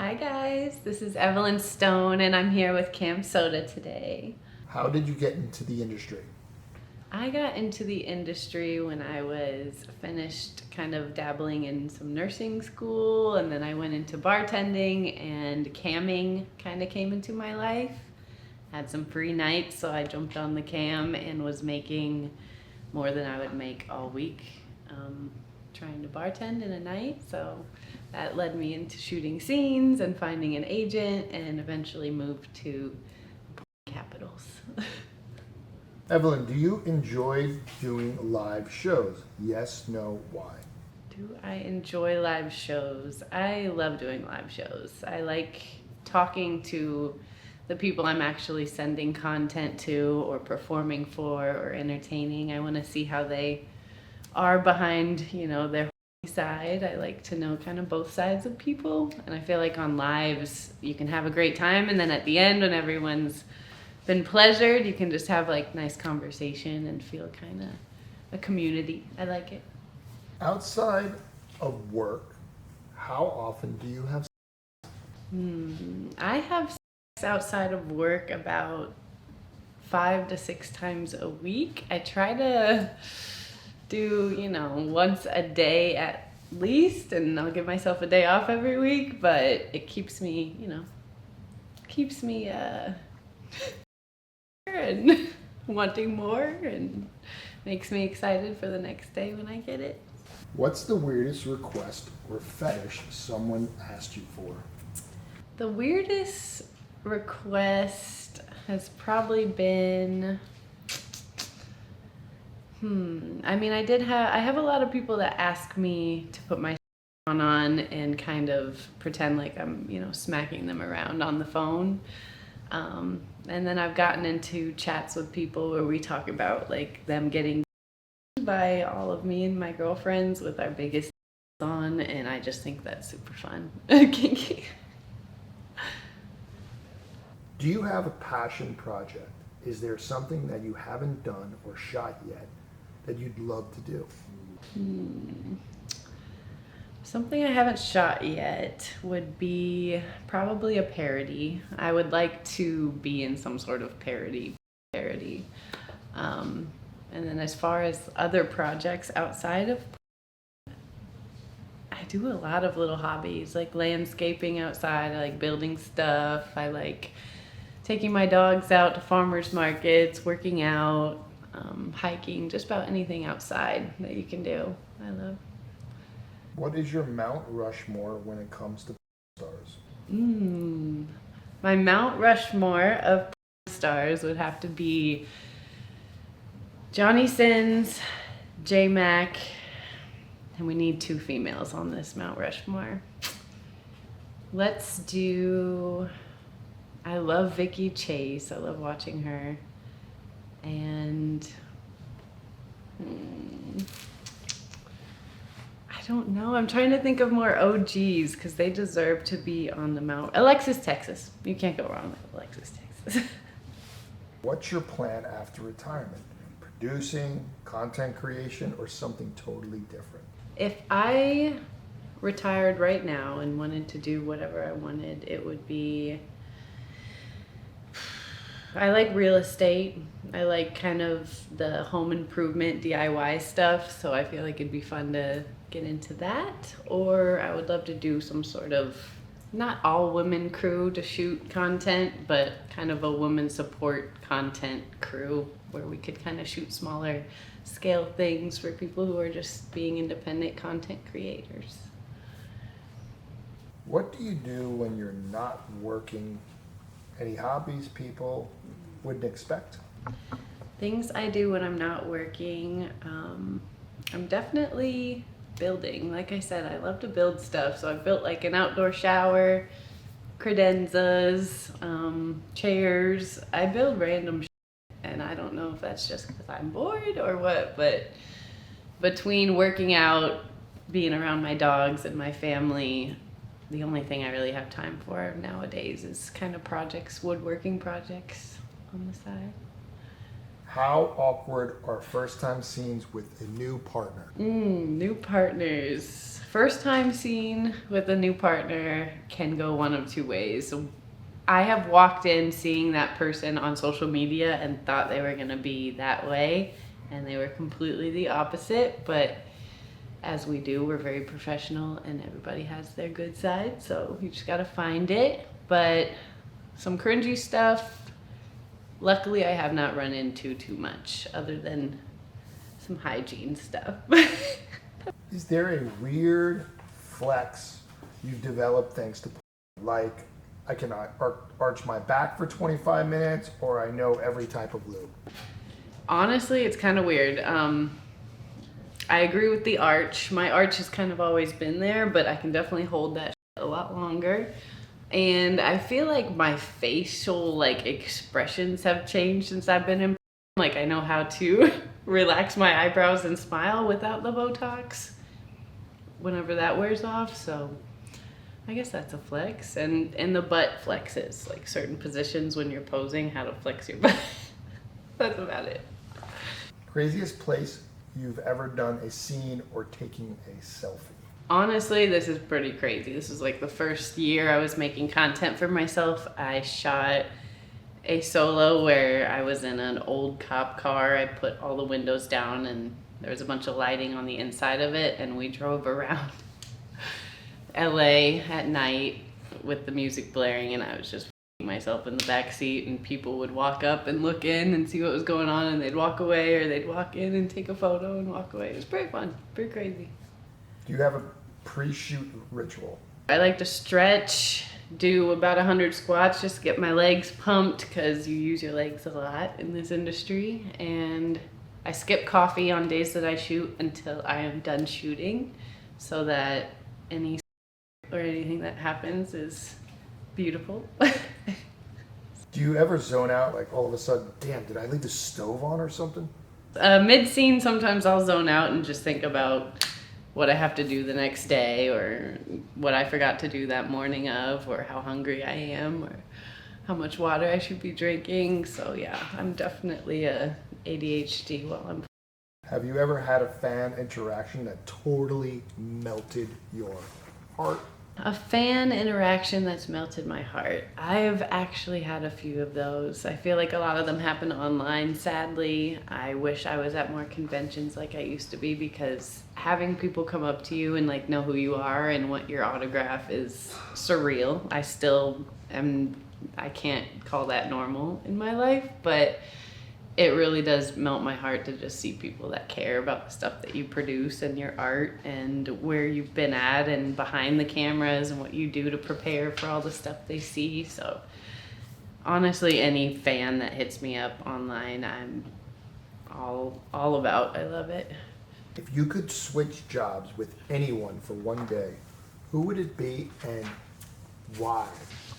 Hi guys, this is Evelin Stone and I'm here with CamSoda today. How did you get into the industry? I got into the industry when I was finished kind of dabbling in some nursing school, and then I went into bartending, and camming kind of came into my life. Had some free nights, so I jumped on the cam and was making more than I would make all week trying to bartend in a night. So that led me into shooting scenes and finding an agent, and eventually moved to capitals. Evelyn, do you enjoy doing live shows? Yes, no, why? Do I enjoy live shows? I love doing live shows. I like talking to the people I'm actually sending content to or performing for or entertaining. I want to see how they are behind, their side. I like to know kind of both sides of people. And I feel like on lives, you can have a great time, and then at the end, when everyone's been pleasured, you can just have like nice conversation and feel kind of a community. I like it. Outside of work, how often do you have I have sex outside of work about 5 to 6 times a week. I try to do, once a day at least, and I'll give myself a day off every week, but it keeps me, and wanting more, and makes me excited for the next day when I get it. What's the weirdest request or fetish someone asked you for? The weirdest request has probably been, I have a lot of people that ask me to put my on and kind of pretend like I'm, smacking them around on the phone. And then I've gotten into chats with people where we talk about like them getting by all of me and my girlfriends with our biggest on, and I just think that's super fun. Kinky. Do you have a passion project? Is there something that you haven't done or shot yet that you'd love to do? Something I haven't shot yet would be probably a parody. I would like to be in some sort of parody. And then as far as other projects outside of, I do a lot of little hobbies, like landscaping outside. I like building stuff. I like taking my dogs out to farmers markets, working out, hiking, just about anything outside that you can do. I love. What is your Mount Rushmore when it comes to stars? My Mount Rushmore of porn stars would have to be Johnny Sins, J Mac, and we need 2 females on this Mount Rushmore. Let's do, I love Vicky Chase. I love watching her. And I don't know. I'm trying to think of more OGs because they deserve to be on the Mount. Alexis Texas. You can't go wrong with Alexis Texas. What's your plan after retirement? Producing, content creation, or something totally different? If I retired right now and wanted to do whatever I wanted, it would be, I like real estate. I like kind of the home improvement DIY stuff, so I feel like it'd be fun to get into that. Or I would love to do some sort of, not all women crew to shoot content, but kind of a woman support content crew where we could kind of shoot smaller scale things for people who are just being independent content creators. What do you do when you're not working? Any hobbies people wouldn't expect? Things I do when I'm not working, I'm definitely building. Like I said, I love to build stuff, so I've built like an outdoor shower, credenzas, chairs. I build random shit, and I don't know if that's just because I'm bored or what, but between working out, being around my dogs and my family, the only thing I really have time for nowadays is kind of projects, woodworking projects on the side. How awkward are first time scenes with a new partner? New partners. First time scene with a new partner can go one of two ways. I have walked in seeing that person on social media and thought they were going to be that way, and they were completely the opposite. But as we do, we're very professional and everybody has their good side, so you just got to find it. But some cringy stuff, luckily I have not run into too much other than some hygiene stuff. Is there a weird flex you've developed thanks to porn? Like, I can arch my back for 25 minutes, or I know every type of lube? Honestly, it's kind of weird. I agree with the arch. My arch has kind of always been there, but I can definitely hold that a lot longer. And I feel like my facial expressions have changed since I've been in. Like, I know how to relax my eyebrows and smile without the Botox whenever that wears off. So I guess that's a flex. And the butt flexes, like certain positions when you're posing, how to flex your butt. That's about it. Craziest place you've ever done a scene or taking a selfie? Honestly, this is pretty crazy. This was like the first year I was making content for myself. I shot a solo where I was in an old cop car. I put all the windows down and there was a bunch of lighting on the inside of it, and we drove around LA at night with the music blaring, and I was just myself in the back seat, and people would walk up and look in and see what was going on, and they'd walk away, or they'd walk in and take a photo and walk away. It was pretty fun, pretty crazy. Do you have a pre-shoot ritual? I like to stretch, do about 100 squats just to get my legs pumped, because you use your legs a lot in this industry. And I skip coffee on days that I shoot until I am done shooting, so that any or anything that happens is beautiful. Do you ever zone out, like all of a sudden, damn, did I leave the stove on or something? Mid-scene, sometimes I'll zone out and just think about what I have to do the next day, or what I forgot to do that morning of, or how hungry I am, or how much water I should be drinking. So yeah, I'm definitely a ADHD while I'm... Have you ever had a fan interaction that totally melted your heart? A fan interaction that's melted my heart. I've actually had a few of those. I feel like a lot of them happen online, sadly. I wish I was at more conventions like I used to be, because having people come up to you and like know who you are and want your autograph is surreal. I can't call that normal in my life, but it really does melt my heart to just see people that care about the stuff that you produce and your art and where you've been at and behind the cameras and what you do to prepare for all the stuff they see. So honestly, any fan that hits me up online, I'm all about. I love it. If you could switch jobs with anyone for one day, who would it be and why?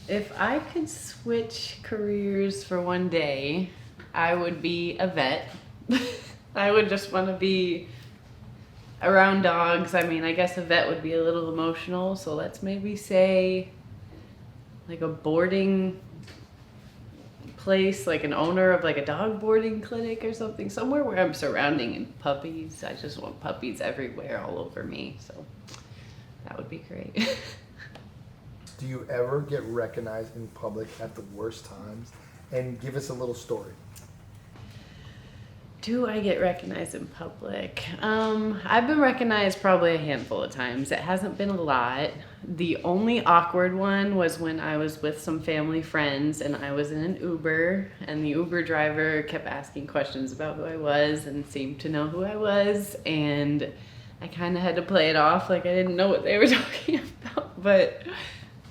If I could switch careers for one day, I would be a vet. I would just want to be around dogs. I mean, I guess a vet would be a little emotional, so let's maybe say like a boarding place, like an owner of like a dog boarding clinic or something, somewhere where I'm surrounding in puppies. I just want puppies everywhere, all over me, so that would be great. Do you ever get recognized in public at the worst times? And give us a little story. Do I get recognized in public? I've been recognized probably a handful of times. It hasn't been a lot. The only awkward one was when I was with some family friends and I was in an Uber, and the Uber driver kept asking questions about who I was and seemed to know who I was, and I kind of had to play it off like I didn't know what they were talking about. But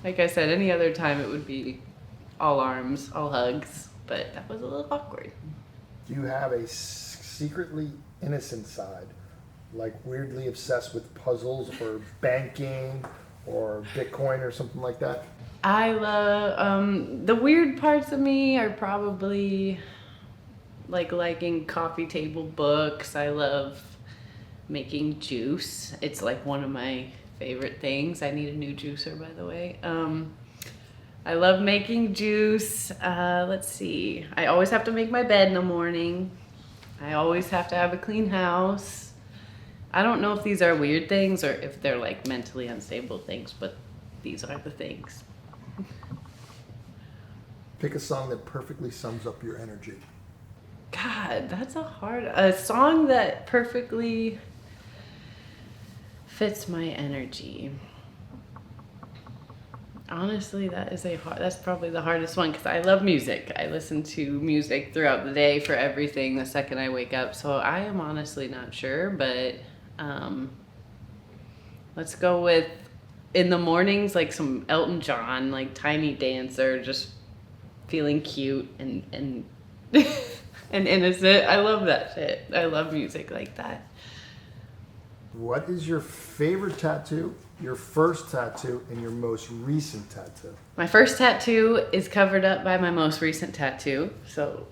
like I said, any other time it would be all arms, all hugs, but that was a little awkward. Do you have a secretly innocent side, like weirdly obsessed with puzzles or banking or Bitcoin or something like that? I love, the weird parts of me are probably like liking coffee table books. I love making juice. It's like one of my favorite things. I need a new juicer, by the way. I love making juice. Let's see. I always have to make my bed in the morning. I always have to have a clean house. I don't know if these are weird things or if they're like mentally unstable things, but these are the things. Pick a song that perfectly sums up your energy. God, that's a song that perfectly fits my energy. Honestly, that's probably the hardest one because I love music. I listen to music throughout the day for everything the second I wake up. So I am honestly not sure, but let's go with in the mornings, like some Elton John, like Tiny Dancer, just feeling cute and and innocent. I love that shit. I love music like that. What is your favorite tattoo, your first tattoo, and your most recent tattoo? My first tattoo is covered up by my most recent tattoo. So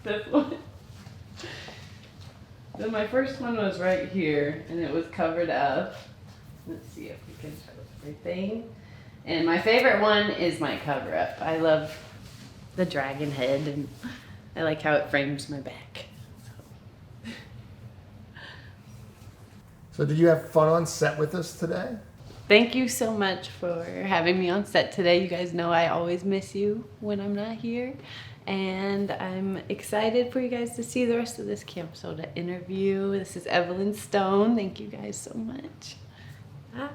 this one. Then my first one was right here and it was covered up. Let's see if we can show everything. And my favorite one is my cover up. I love the dragon head and I like how it frames my back. So did you have fun on set with us today? Thank you so much for having me on set today. You guys know I always miss you when I'm not here. And I'm excited for you guys to see the rest of this CamSoda interview. This is Evelin Stone. Thank you guys so much. Bye.